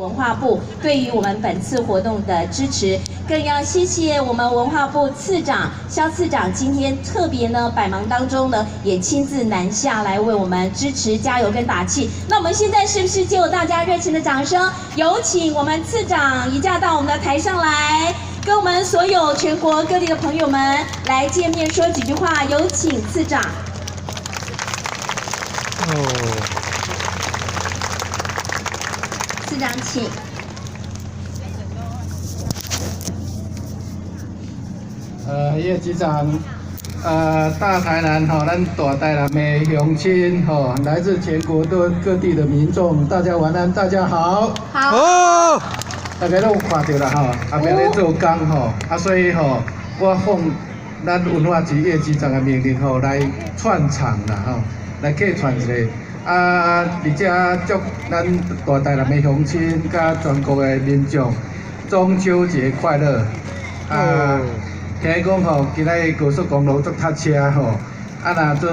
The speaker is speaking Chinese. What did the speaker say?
文化部对于我们本次活动的支持，更要谢谢我们文化部次长肖次长今天特别呢百忙当中呢也亲自南下来为我们支持加油跟打气。那我们现在是不是借由大家热情的掌声，有请我们次长移驾到我们的台上来，跟我们所有全国各地的朋友们来见面说几句话，有请次长。次长请。叶局长，大台南咱大台南的乡亲来自全国各地的民众，大家晚安，大家好。好。大家都有看到啦后壁咧做工所以我奉咱文化局叶局长的命令来串场啦来客串一下。而且祝咱大台南的乡亲甲全国的民众中秋节快乐！听讲今仔高速公路足塞车若做